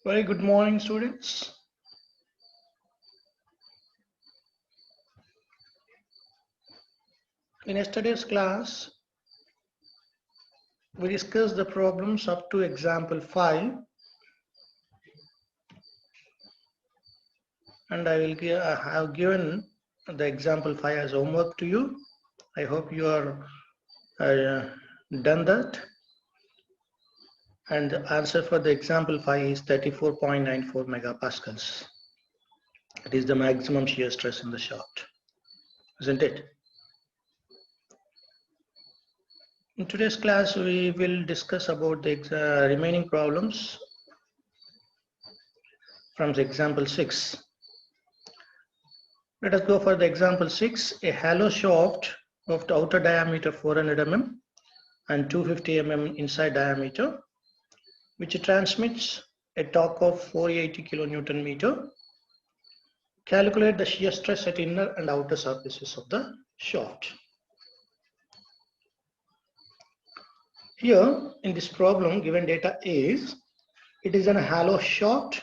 Very good morning, students. In yesterday's class, we discussed the problems up to example 5, and I have given the example 5 as homework to you. I hope you are done that. And the answer for the example 5 is 34.94 megapascals. It is the maximum shear stress in the shaft, isn't it? In today's class, we will discuss about the remaining problems from the example 6. Let us go for the example 6. A hollow shaft of the outer diameter 400 mm and 250 mm inside diameter, which transmits a torque of 480 kilonewton meter. Calculate the shear stress at inner and outer surfaces of the shaft. Here in this problem, given data is, it is a hollow shaft.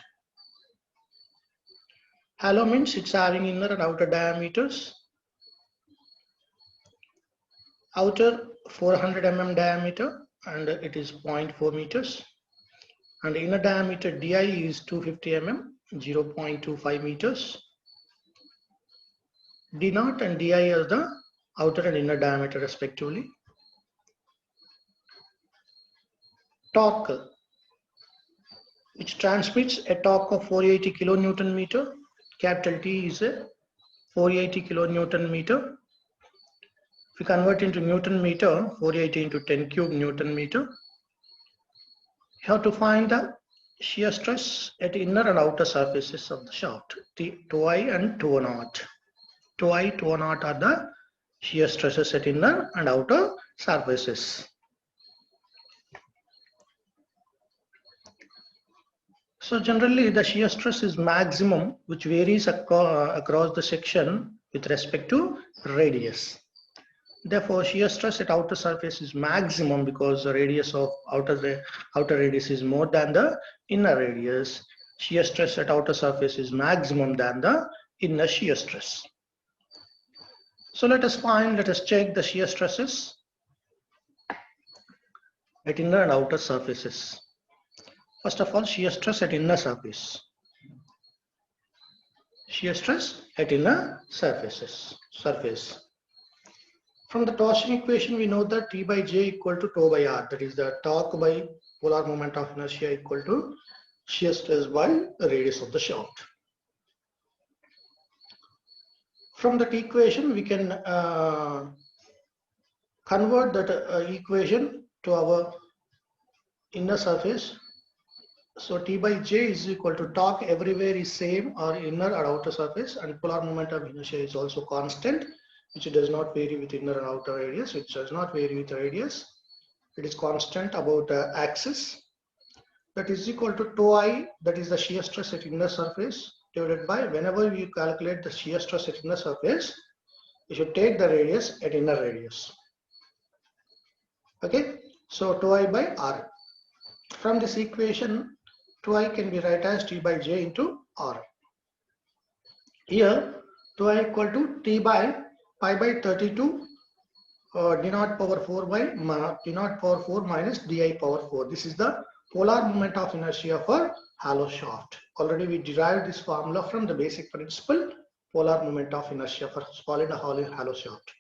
Hollow means it's having inner and outer diameters. Outer 400 mm diameter and it is 0.4 meters. And inner diameter di is 250 mm, 0.25 meters. D0 and di are the outer and inner diameter respectively. Torque, which transmits a torque of 480 kilonewton meter. Capital T is a 480 kilonewton meter. If we convert into Newton meter, 480 into 10 cube Newton meter. You have to find the shear stress at inner and outer surfaces of the shaft, 2i and 2o. 2i, 2o are the shear stresses at inner and outer surfaces. So generally the shear stress is maximum, which varies across the section with respect to radius. Therefore, shear stress at outer surface is maximum because the radius of outer radius is more than the inner radius. Shear stress at outer surface is maximum than the inner shear stress. So let us check the shear stresses at inner and outer surfaces. First of all, shear stress at inner surface. Shear stress at inner surface. From the torsion equation, we know that T by J equal to tau by R. That is the torque by polar moment of inertia equal to shear stress by the radius of the shaft. From that equation, we can convert that equation to our inner surface. So T by J is equal to torque everywhere is same or inner or outer surface, and polar moment of inertia is also constant, which does not vary with inner and outer radius, which does not vary with radius. It is constant about axis. That is equal to tau I, that is the shear stress at inner surface, divided by, whenever you calculate the shear stress at inner surface, you should take the radius at inner radius. Okay, so tau I by R. From this equation, tau I can be written as T by J into R. Here, tau I equal to T by pi by 32 d0 power 4 by d0 power 4 minus di power 4. This is the polar moment of inertia for hollow shaft. Already we derived this formula from the basic principle, polar moment of inertia for solid hollow shaft.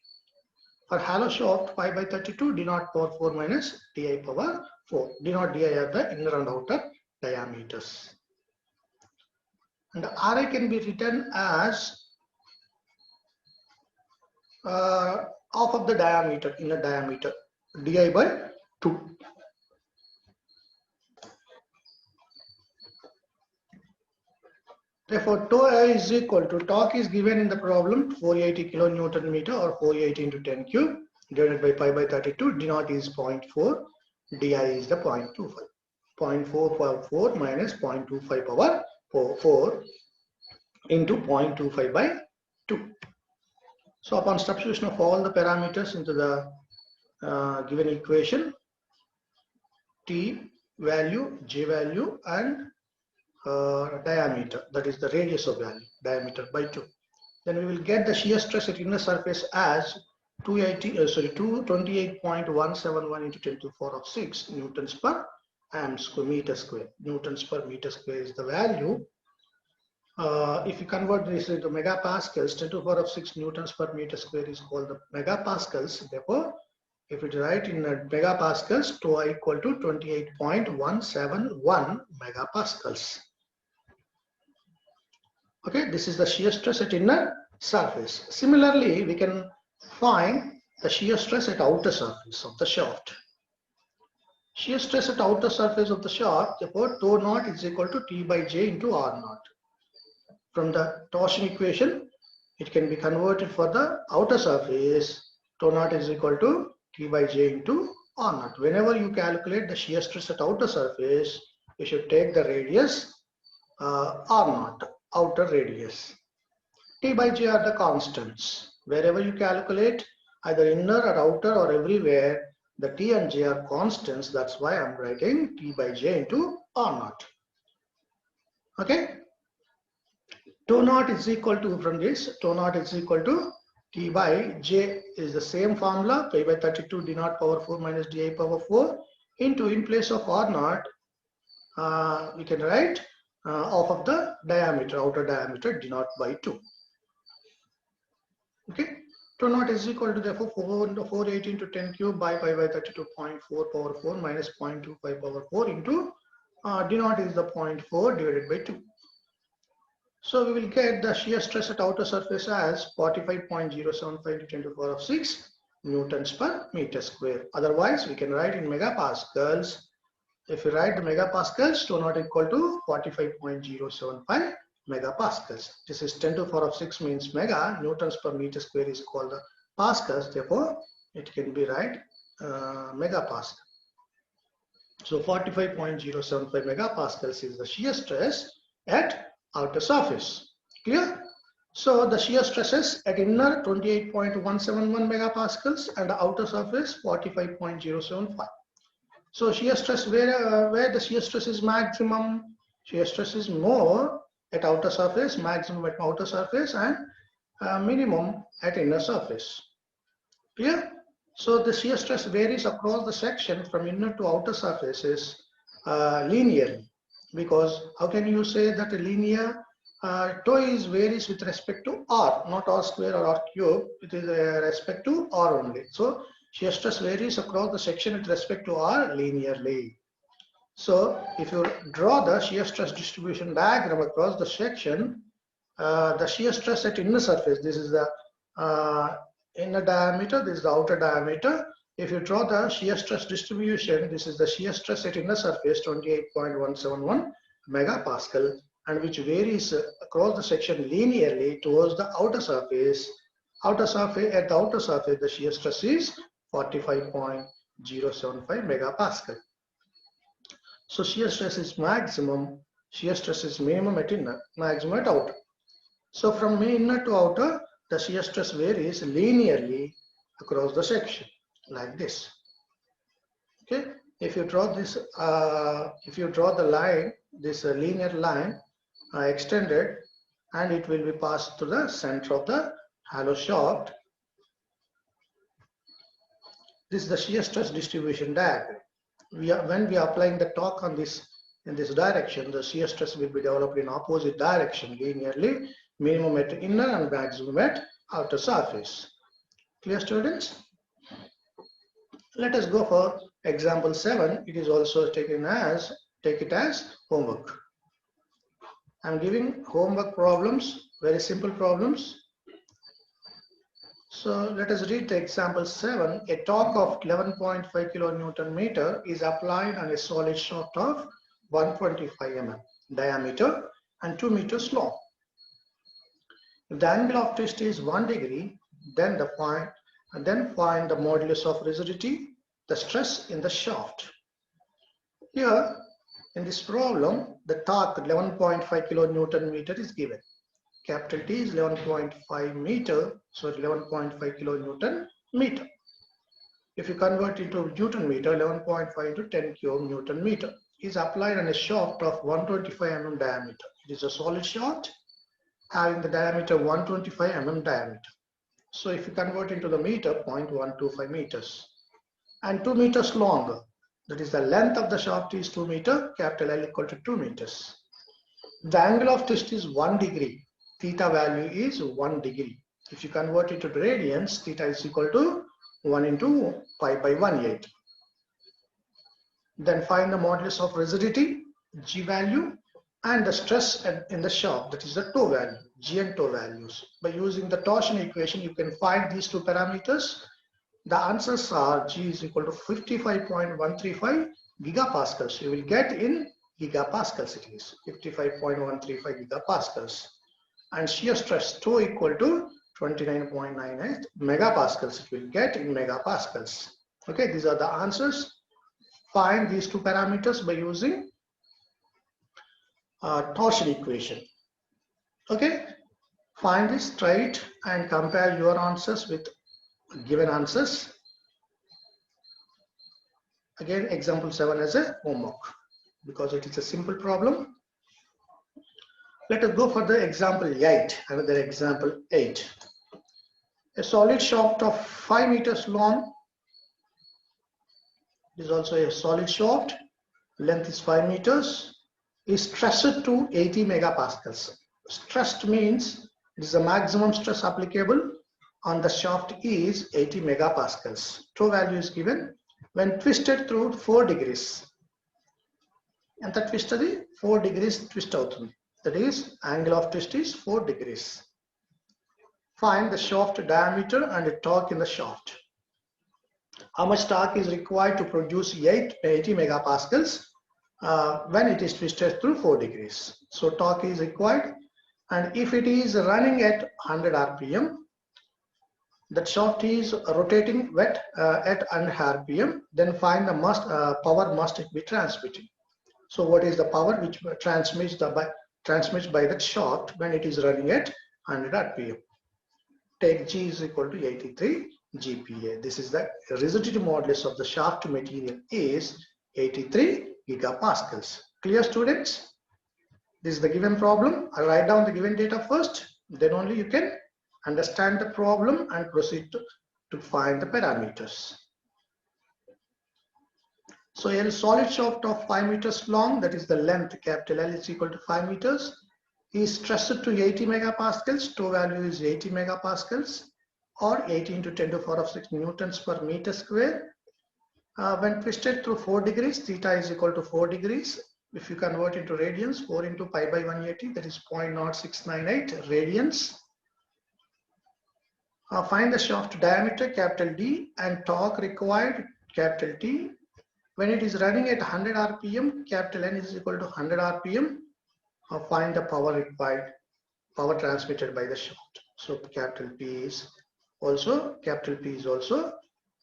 For hollow shaft, pi by 32 d0 power 4 minus di power 4. D0 di are the inner and outer diameters. And the Ri can be written as half of the diameter, inner diameter, di by 2. Therefore, tau I is equal to, torque is given in the problem 480 kilonewton meter or 480 into 10 cube divided by pi by 32. D0 is 0.4, di is the 0.25. 0.4 power 4 minus 0.25 power 4 into 0.25 by 2. So upon substitution of all the parameters into the given equation, T value, J value and diameter, that is the radius of value, diameter by 2. Then we will get the shear stress at inner surface as 228.171 into 10 to the power of 6 newtons per meter square. Newtons per meter square is the value. If you convert this into megapascals, 10 to the power of 6 newtons per meter square is called the megapascals. Therefore, if it write in megapascals, to equal to 28.171 megapascals. Okay, this is the shear stress at inner surface. Similarly, we can find the shear stress at outer surface of the shaft. Shear stress at outer surface of the shaft, therefore, tau naught is equal to T by J into R naught. From the torsion equation, it can be converted for the outer surface. Tau naught is equal to T by J into R naught. Whenever you calculate the shear stress at outer surface, you should take the radius R naught, outer radius. T by J are the constants. Wherever you calculate, either inner or outer or everywhere, the T and J are constants. That's why I'm writing T by J into R naught. Okay? Tau naught is equal to, from this, tau naught is equal to T by J is the same formula, pi by 32 d naught power 4 minus di power 4 into, in place of R naught, we can write half of the diameter, outer diameter, d naught by 2. Okay, tau naught is equal to, therefore, 480 into 10 cube by pi by 32.4 power 4 minus 0.25 power 4 into d naught is the 0.4 divided by 2. So we will get the shear stress at outer surface as 45.075 into 10 to the power of 6 newtons per meter square. Otherwise, we can write in megapascals. If you write the megapascals, tau naught equal to 45.075 megapascals. This is 10 to the power of 6 means mega. Newtons per meter square is called the pascals. Therefore, it can be right megapascal. So 45.075 megapascals is the shear stress at outer surface. Clear? So the shear stresses at inner 28.171 megapascals and the outer surface 45.075. So shear stress where the shear stress is maximum, shear stress is more at outer surface, maximum at outer surface, and minimum at inner surface. Clear? So the shear stress varies across the section from inner to outer surfaces linearly. Because how can you say that a linear tau is varies with respect to r, not r square or r cube, it is respect to r only. So shear stress varies across the section with respect to r linearly. So if you draw the shear stress distribution diagram across the section, the shear stress at inner surface, this is the inner diameter, this is the outer diameter. If you draw the shear stress distribution, this is the shear stress at inner surface 28.171 megapascal, and which varies across the section linearly towards the outer surface. At the outer surface, the shear stress is 45.075 megapascal. So shear stress is maximum, shear stress is minimum at inner, maximum at outer. So from inner to outer, the shear stress varies linearly across the section, like this. Okay, if you draw this, if you draw the line, this linear line extended, and it will be passed to the center of the hollow shaft. This is the shear stress distribution diagram. When we are applying the torque on this in this direction, the shear stress will be developed in opposite direction linearly, minimum at inner and maximum at outer surface. Clear, students? Let us go for example 7. It is also taken as, take it as homework. I'm giving homework problems, very simple problems. So let us read the example 7. A torque of 11.5 kilonewton meter is applied on a solid shaft of 125 mm diameter and 2 meters long. If the angle of twist is 1 degree, then find the modulus of rigidity, the stress in the shaft. Here in this problem, the torque 11.5 kilonewton meter is given. Capital T is 11.5 meter, so 11.5 kilonewton meter. If you convert into Newton meter, 11.5 into 10 kilonewton meter. is applied on a shaft of 125 mm diameter. It is a solid shaft having the diameter 125 mm diameter. So if you convert into the meter, 0.125 meters. And 2 meters long. That is the length of the shaft is 2 meter, capital L equal to 2 meters. The angle of twist is 1 degree. Theta value is 1 degree. If you convert it to radians, theta is equal to 1 into pi by 1/8. Then find the modulus of rigidity, G value, and the stress in the shaft, that is the toe value, G and toe values. By using the torsion equation, you can find these two parameters. The answers are G is equal to 55.135 gigapascals. You will get in gigapascals, it is 55.135 gigapascals. And shear stress toe equal to 29.98 megapascals. It will get in megapascals. Okay, these are the answers. Find these two parameters by using torsion equation. Okay, find this, try it, and compare your answers with given answers. Again, example 7 as a homework because it is a simple problem. Let us go for the example 8. Another example 8. A solid shaft of 5 meters long. This is also a solid shaft. Length is 5 meters. Is stressed to 80 megapascals. Stressed means it is the maximum stress applicable on the shaft is 80 megapascals. Toe value is given when twisted through 4 degrees. And the twist is 4 degrees twist outundi. That is angle of twist is 4 degrees. Find the shaft diameter and the torque in the shaft. How much torque is required to produce 80 megapascals when it is twisted through 4 degrees. So torque is required, and if it is running at 100 rpm, that shaft is rotating at 100 rpm, then find the power must be transmitted. So what is the power which transmits by that shaft when it is running at 100 rpm? Take G is equal to 83 GPa. This is the rigidity modulus of the shaft material is 83 gigapascals. Clear, students? This is the given problem. I write down the given data first, then only you can understand the problem and proceed to find the parameters. So a solid shaft of 5 meters long, that is the length, capital L is equal to 5 meters, is stressed to 80 megapascals. Toe value is 80 megapascals or 18 to 10 to the power of 6 newtons per meter square. When twisted through 4 degrees, theta is equal to 4 degrees. If you convert into radians, 4 into pi by 180, that is 0.0698 radians. Find the shaft diameter, capital D, and torque required, capital T. When it is running at 100 rpm, capital N is equal to 100 rpm. Find the power required, power transmitted by the shaft. So capital P is also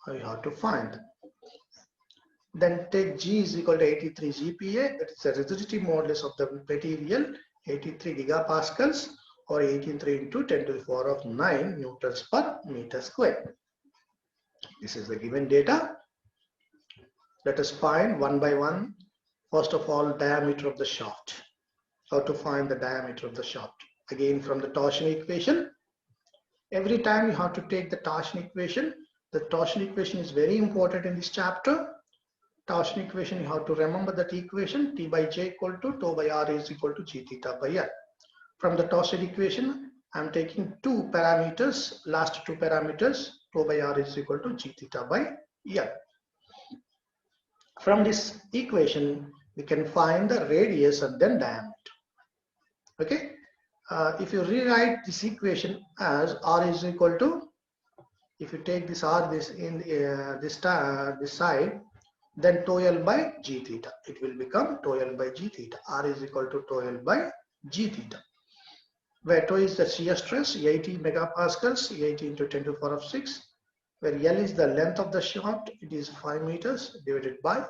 you have to find. Then take G is equal to 83 GPa, that is the rigidity modulus of the material, 83 gigapascals or 83 into 10 to the power of 9 newtons per meter square. This is the given data. Let us find one by one. First of all, diameter of the shaft. How to find the diameter of the shaft? Again, from the torsion equation. Every time you have to take the torsion equation. The torsion equation is very important in this chapter. Torsion equation, you have to remember that equation, T by J equal to tau by R is equal to G theta by L. From the torsion equation, I am taking two parameters, last two parameters, tau by R is equal to G theta by L. From this equation, we can find the radius and then diameter. Okay. If you rewrite this equation as R is equal to, if you take this R this side, then tau L by G theta. It will become tau L by G theta. R is equal to tau L by G theta. Where tau is the shear stress, 80 megapascals, 80 into 10 to the power of 6. Where L is the length of the shaft, it is 5 meters divided by.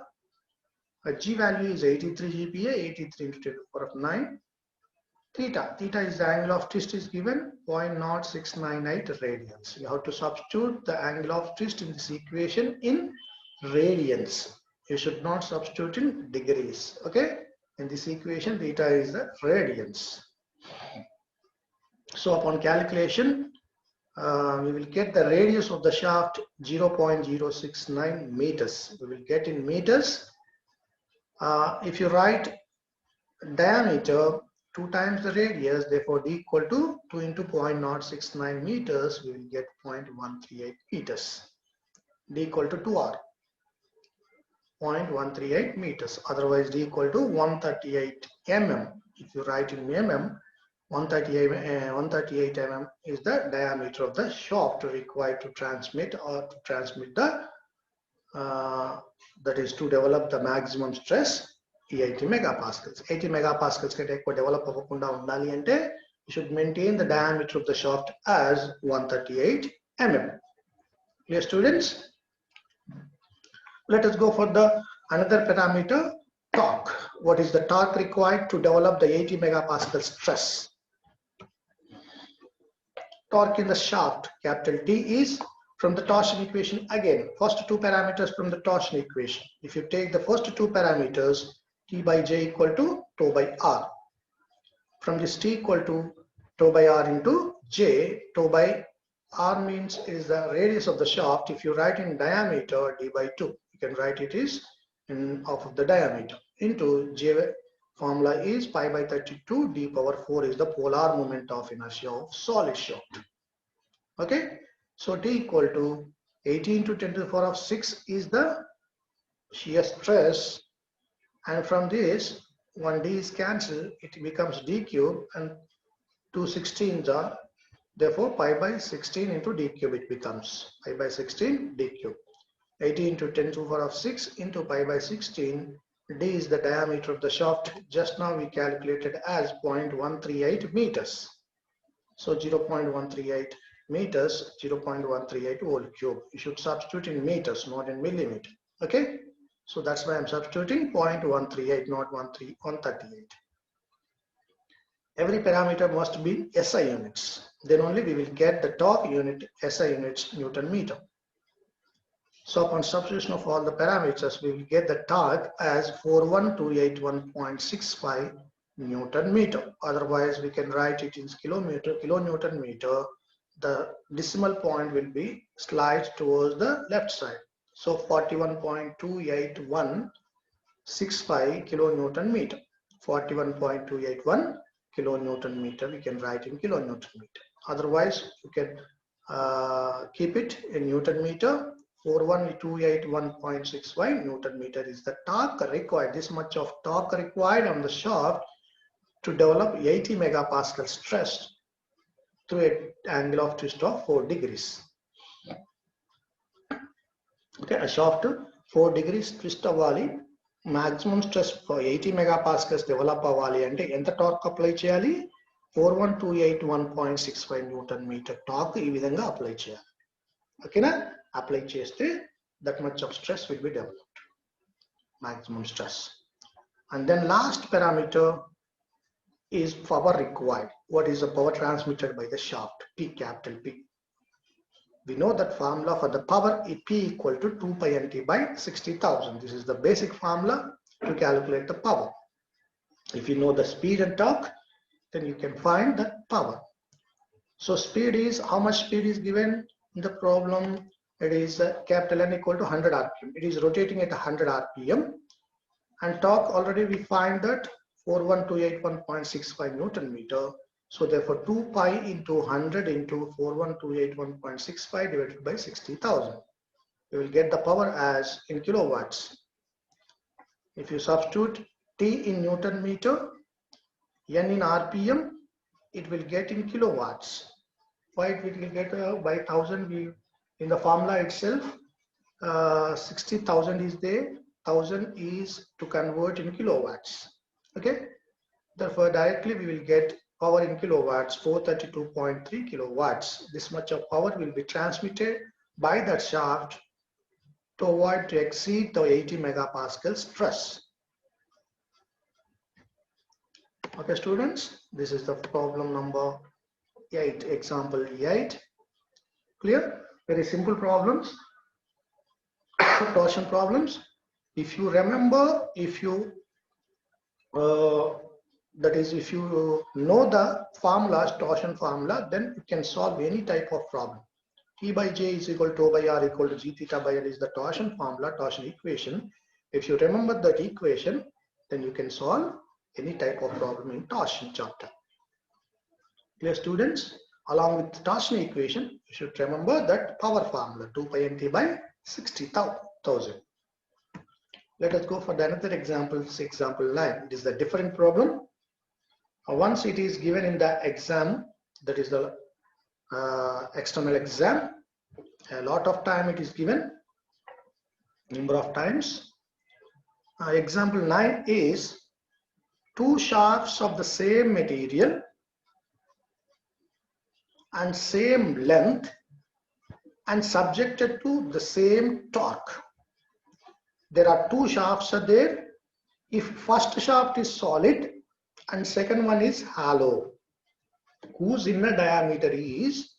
G value is 83 GPa, 83 into 10 to the power of 9. Theta is the angle of twist is given 0.0698 radians. You have to substitute the angle of twist in this equation in radians. You should not substitute in degrees. Okay. In this equation, theta is the radians. So upon calculation, we will get the radius of the shaft 0.069 meters. We will get in meters. If you write diameter 2 times the radius, therefore d equal to 2 into 0.069 meters, we will get 0.138 meters. D equal to 2r, 0.138 meters. Otherwise, d equal to 138 mm. If you write in mm, 138 mm is the diameter of the shaft required to transmit the that is to develop the maximum stress 80 megapascals. 80 megapascals can develop undali ante you should maintain the diameter of the shaft as 138 mm. Clear, students? Let us go for the another parameter, torque. What is the torque required to develop the 80 megapascal stress? Torque in the shaft, capital T, is from the torsion equation again. First two parameters from the torsion equation. If you take the first two parameters, T by J equal to tau by R. From this T equal to tau by R into J, tau by R means is the radius of the shaft. If you write in diameter, D by 2, you can write it is in half of the diameter into J. Formula is pi by 32, d power 4 is the polar moment of inertia of solid shaft. Okay, so T equal to 18 to 10 to the power of 6 is the shear stress, and from this one d is cancelled, it becomes d cube, and 2 16s are, therefore pi by 16 into d cube it becomes pi by 16 d cube. 18 to 10 to the power of 6 into pi by 16. D is the diameter of the shaft. Just now we calculated as 0.138 meters. So 0.138 meters, 0.138 whole cube. You should substitute in meters, not in millimeter. Okay. So that's why I'm substituting 0.138, not 138. Every parameter must be SI units. Then only we will get the torque unit, SI units, Newton meter. So upon substitution of all the parameters, we will get the torque as 41281.65 Newton meter. Otherwise, we can write it in kilonewton meter. The decimal point will be slide towards the left side. So 41.28165 kilonewton meter. 41.281 kilonewton meter. We can write in kilonewton meter. Otherwise, you can keep it in Newton meter. 41281.65 Newton meter is the torque required. This much of torque required on the shaft to develop 80 megapascal stress through an angle of twist of 4 degrees. Okay, a shaft 4 degrees twist avali, maximum stress for 80 megapascals develop avali ante enta torque apply cheyali? 41281.65 Newton meter torque ee vidhanga apply cheyali. Okay na? Apply cheste, that much of stress will be developed, maximum stress. And then last parameter is power required. What is the power transmitted by the shaft? P, capital P. We know that formula for the power is P equal to 2 pi nt by 60,000. This is the basic formula to calculate the power. If you know the speed and torque, then you can find the power. So speed is, how much speed is given in the problem? It is capital N equal to 100 rpm. It is rotating at 100 rpm. And torque, already we find that 41281.65 Newton meter. So therefore 2 pi into 100 into 41281.65 divided by 60,000. You will get the power as in kilowatts. If you substitute T in Newton meter, N in rpm, it will get in kilowatts. Why it will get by 1000? We in the formula itself, 60,000 is there. 1000 is to convert in kilowatts. Okay. Therefore, directly we will get power in kilowatts, 432.3 kilowatts. This much of power will be transmitted by that shaft to exceed the 80 megapascal stress. Okay, students, this is the problem number 8, example 8. Clear? Very simple problems, torsion problems. If you remember, if you that is, if you know the formulas, torsion formula, then you can solve any type of problem. T by J is equal to O by R equal to G theta by L is the torsion formula, torsion equation. If you remember that equation, then you can solve any type of problem in torsion chapter. Clear, students? Along with the torsion equation, you should remember that power formula 2 pi nt by 60,000. Let us go for the another example, example 9. It is the different problem. Once it is given in the exam, that is the external exam, a lot of time it is given, number of times. Example 9 is two shafts of the same material and same length and subjected to the same torque. There are two shafts are there. If first shaft is solid and second one is hollow, whose inner diameter is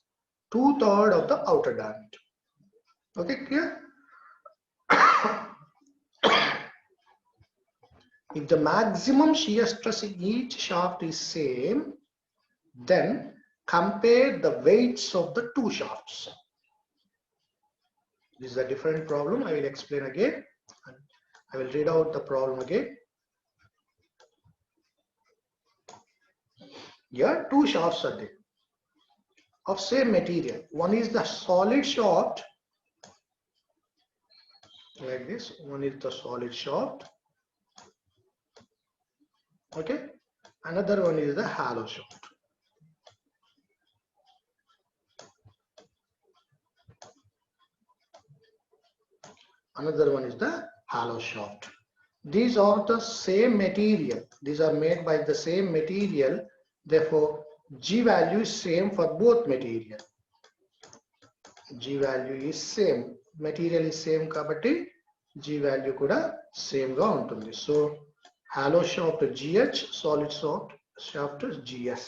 2/3 of the outer diameter. Okay, clear? If the maximum shear stress in each shaft is same, then compare the weights of the two shafts. This is a different problem. I will explain again. I will read out the problem again. Here, two shafts are there of same material. One is the solid shaft, like this. One is the solid shaft. Okay. Another one is the hollow shaft. Another one is the hollow shaft. These are the same material. These are made by the same material. Therefore, G value is same for both material. G value is same. Material is same kabatti G value kuda same ga untundi. So, hollow shaft GH, solid shaft GS.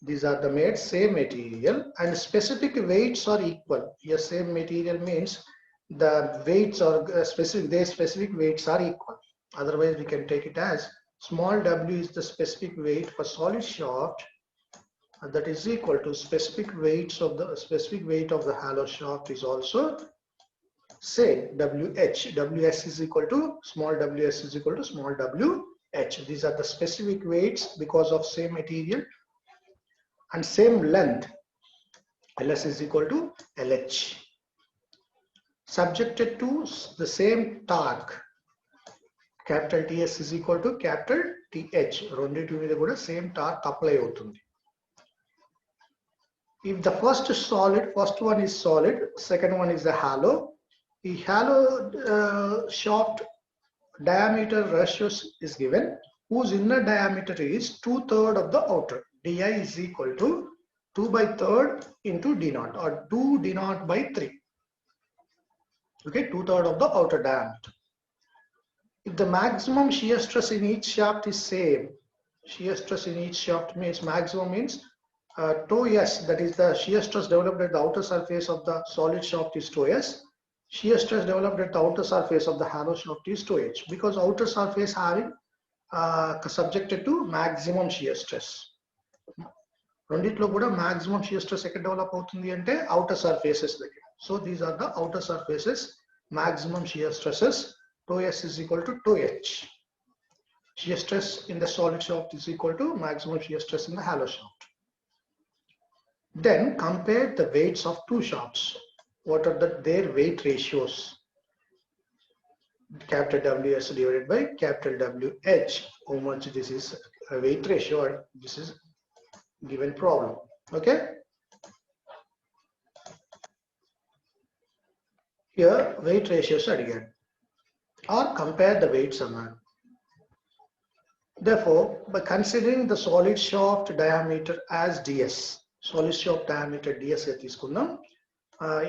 These are the made same material and specific weights are equal. Here same material means the weights are specific, their specific weights are equal. Otherwise, we can take it as small w is the specific weight for solid shaft, and that is equal to specific weights of the specific weight of the hollow shaft is also same WH. WS is equal to small ws is equal to small WH. These are the specific weights because of same material and same length. LS is equal to LH. Subjected to the same torque, capital TS is equal to capital TH. Renditi meeda kuda same torque apply avutundi. If the first one is solid, second one is the hollow. The hollow shaft diameter ratios is given, whose inner diameter is 2/3 of the outer. Di is equal to 2/3 into D naught, or 2 D naught by 3. Okay, 2/3 of the outer diameter. If the maximum shear stress in each shaft is same, shear stress in each shaft means maximum means tau S, that is the shear stress developed at the outer surface of the solid shaft is tau S. Shear stress developed at the outer surface of the hollow shaft is tau H, because outer surface having subjected to maximum shear stress. రెండిట్లో కూడా maximum shear stress ఎక్కడ develop అవుతుంది అంటే outer surfaces దగ్గర. So these are the outer surfaces maximum shear stresses. Tau S is equal to tau H. Shear stress in the solid shaft is equal to maximum shear stress in the hollow shaft. Then compare the weights of two shafts. What are their weight ratios? Capital WS divided by capital WH. How much this is a weight ratio? This is given problem. Okay. Here weight ratios are again, or compare the weights among. Therefore, by considering the solid shaft diameter as ds, solid shaft diameter ds తీసుకుందాం.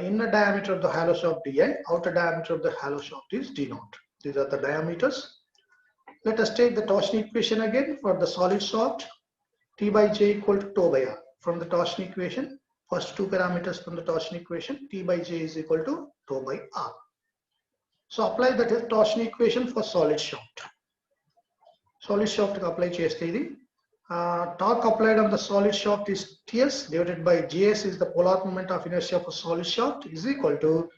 Inner diameter of the hollow shaft di, outer diameter of the hollow shaft is d naught. These are the diameters. Let us take the torsion equation again for the solid shaft. T by J equal to tau by R. From the torsion equation, first two parameters from the torsion equation, T by J is equal to tau by R. So apply the torsion equation for solid shaft. Solid shaft apply cheste idi. Torque applied on the solid shaft is Ts divided by Gs is the polar moment of inertia for solid shaft is equal to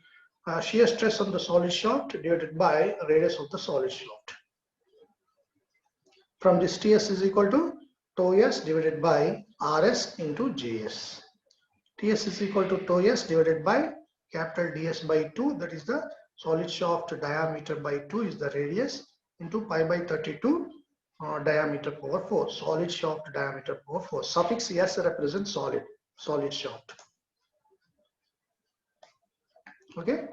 shear stress on the solid shaft divided by radius of the solid shaft. From this Ts is equal to tau s divided by Rs into Js. Ts is equal to tau s divided by capital ds by 2, that is the solid shaft diameter by 2 is the radius, into pi by 32 diameter power 4, solid shaft diameter power 4. Suffix s represents solid shaft. Okay,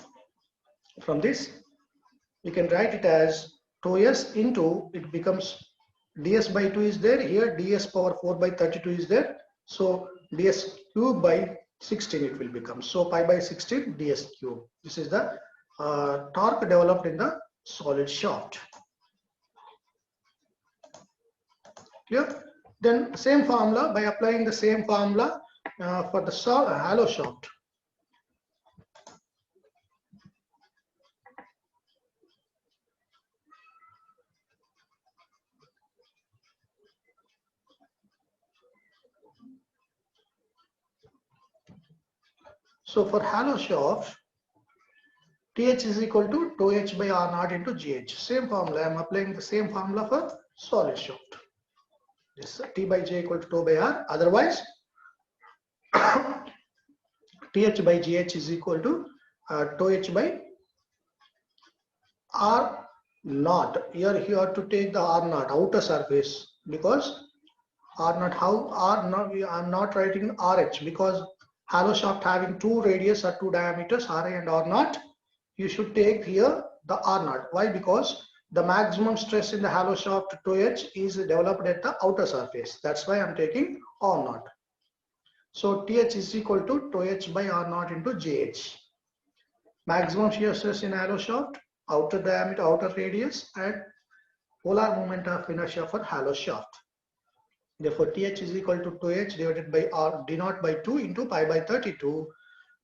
from this you can write it as tau s into, it becomes ds by 2 is there, here ds power 4 by 32 is there, so ds cube by 16 it will become, so pi by 16 ds cube. This is the torque developed in the solid shaft. Clear? Then same formula, by applying the same formula for the hollow shaft. So for hollow shaft, Th is equal to tau h by R naught into Gh. Same formula, I am applying the same formula for solid shaft. This T by J equal to tau by R. Otherwise, Th by Gh is equal to tau h by R naught. Here you have to take the R naught, outer surface, because R naught, how R naught, I am not writing RH because hollow shaft having two radius or two diameters, Ra and R naught. You should take here the R naught. Why? Because the maximum stress in the hollow shaft tau h is developed at the outer surface. That's why I'm taking R naught. So Th is equal to tau h by R naught into Jh. Maximum shear stress in hollow shaft, outer diameter, outer radius, and polar moment of inertia for hollow shaft. Therefore, Th is equal to tau h divided by R d naught by 2 into pi by 32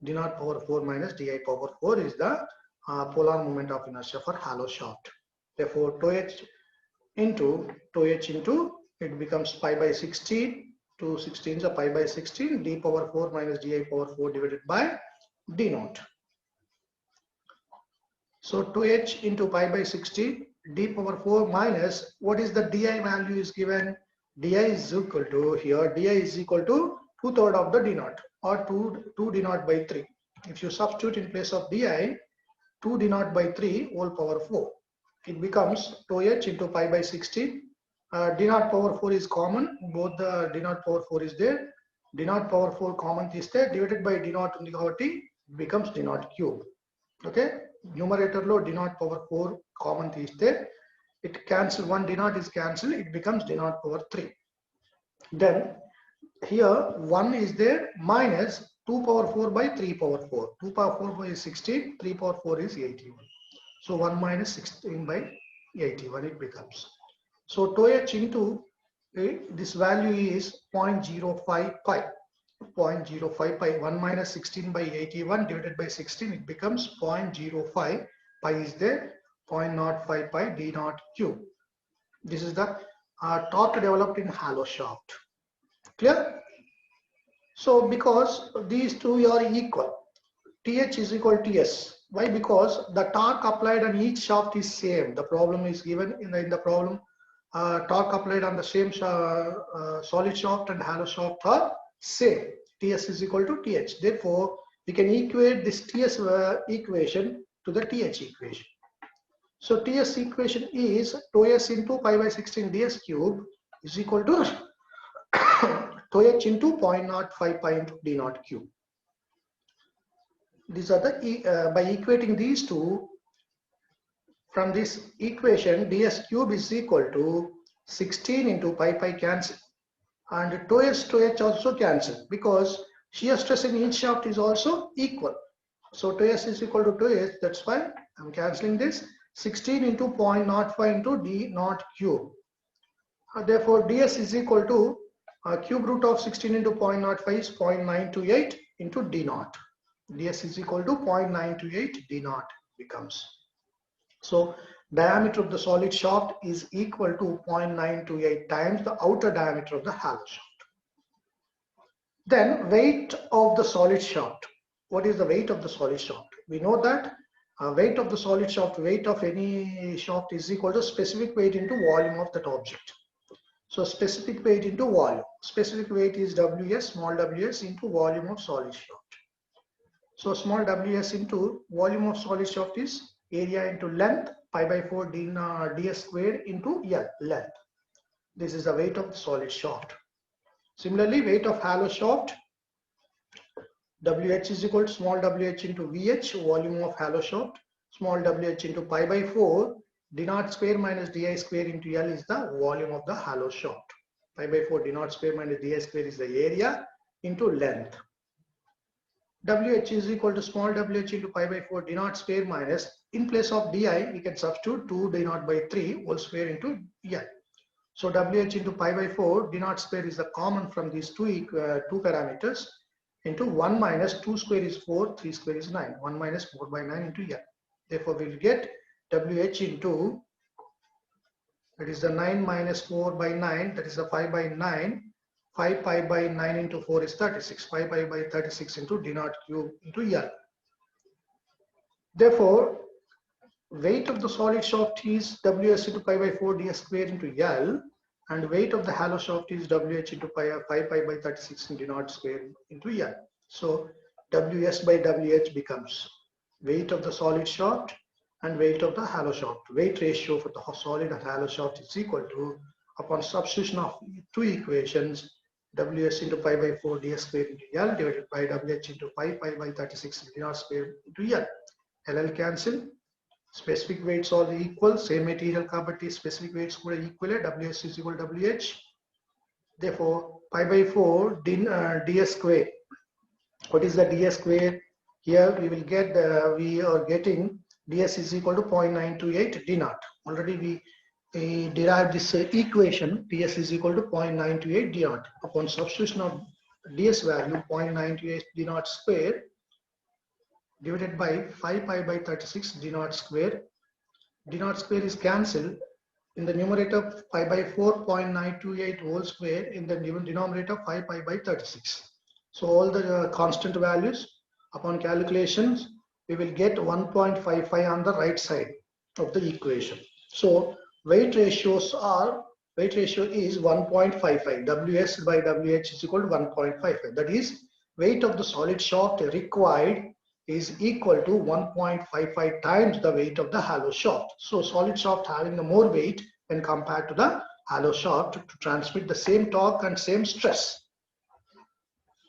d naught power 4 minus di power 4 is the polar moment of inertia for hollow shaft. Therefore, tau h into it becomes pi by 16, 2 16s are pi by 16, d power 4 minus di power 4 divided by d naught. So 2h into pi by 16, d power 4 minus, what is the di value is given? Di is equal to, here di is equal to 2/3 of the d naught, or 2 d naught by 3. If you substitute in place of di, 2 d naught by 3 whole power 4. It becomes tau h into pi by 16. D naught power 4 is common, both the d naught power 4 is there. D naught power 4 common is there, divided by d naught into the becomes d naught cube. Okay, numerator low d naught power 4 common is there. It cancel, one d naught is cancelled, it becomes d naught power 3. Then here 1 is there, minus 2 power 4 by 3 power 4. 2 power 4 by 16, 3 power 4 is 81. So 1 minus 16 by 81 it becomes. So tau h into this value is 0.05 pi. 0.05 pi, 1 minus 16 by 81 divided by 16, it becomes 0.05 pi is there, 0.05 pi d naught cube. This is the torque developed in hollow shaft. Clear? So because these two are equal, Th is equal to S. Why? Because the torque applied on each shaft is same. The problem is given in the problem. Torque applied on the same solid shaft and hollow shaft are same. Ts is equal to Th. Therefore, we can equate this Ts equation to the Th equation. So Ts equation is tau s into pi by 16 ds cube is equal to tau h into 0.05 pi into d naught cube. These are the by equating these two, from this equation ds cube is equal to 16 into pi cancel, and tau h also cancel because shear stress in each shaft is also equal. So tau s is equal to tau h, that's why I'm cancelling this. 16 into 0.05 into d naught cube. Therefore ds is equal to cube root of 16 into 0.05 is 0.928 into d naught. ds is equal to 0.928 d naught becomes. So diameter of the solid shaft is equal to 0.928 times the outer diameter of the hollow shaft. Then weight of the solid shaft. What is the weight of the solid shaft? We know that weight of the solid shaft, weight of any shaft is equal to specific weight into volume of that object. So specific weight into volume. Specific weight is Ws, small ws into volume of solid shaft. So small ws into volume of solid shaft is area into length, pi by 4 ds squared into L, length. This is the weight of the solid shaft. Similarly, weight of hollow shaft, WH is equal to small wh into VH, volume of hollow shaft, small wh into pi by 4, d naught square minus di square into L is the volume of the hollow shaft. Pi by 4 d naught square minus di square is the area into length. WH is equal to small wh into pi by 4 d naught square minus, in place of di, we can substitute 2 d naught by 3 whole square into L. So WH into pi by 4 d naught square is the common from these two parameters into 1 minus 2 square is 4, 3 square is 9. 1 minus 4 by 9 into L. Therefore, we will get WH into, that is the 9 minus 4 by 9, that is the 5 by 9. 5 pi by 9 into 4 is 36. 5 pi by 36 into d naught cube into L. Therefore, weight of the solid shaft is Ws into pi by 4 ds square into L, and weight of the hollow shaft is Wh into 5 pi by 36 into d naught square into L. So Ws by Wh becomes weight of the solid shaft and weight of the hollow shaft. Weight ratio for the solid and hollow shaft is equal to, upon substitution of two equations, Ws into pi by 4 ds square into L divided by Wh into 5 pi by 36 into d naught square into L. LL cancel. Specific weights all equal, same material property, specific weights are equal, Ws is equal to Wh. Therefore, pi by 4 ds square. What is the ds square? Here we will get, we are getting ds is equal to 0.928 d naught. Already we derived this equation, ds is equal to 0.928 d naught. Upon substitution of ds value 0.928 d naught square divided by 5 pi by 36 d naught square. D naught square is cancelled. In the numerator 5 by 4.928 whole square, in the denominator 5 pi by 36. So all the constant values, upon calculations, we will get 1.55 on the right side of the equation. So weight ratio is 1.55. Ws by Wh is equal to 1.55. That is, weight of the solid shaft required is equal to 1.55 times the weight of the hollow shaft. So solid shaft having the more weight when compared to the hollow shaft to transmit the same torque and same stress.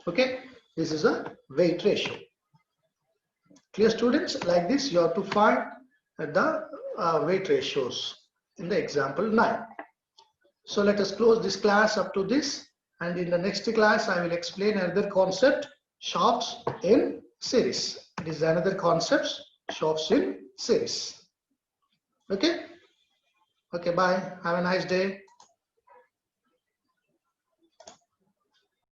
Okay, this is a weight ratio. Clear, students? Like this you have to find the weight ratios in the example 9. So let us close this class up to this, and in the next class I will explain another concept, shafts in series. It is another concept, shafts in series. Okay? Okay, bye. Have a nice day.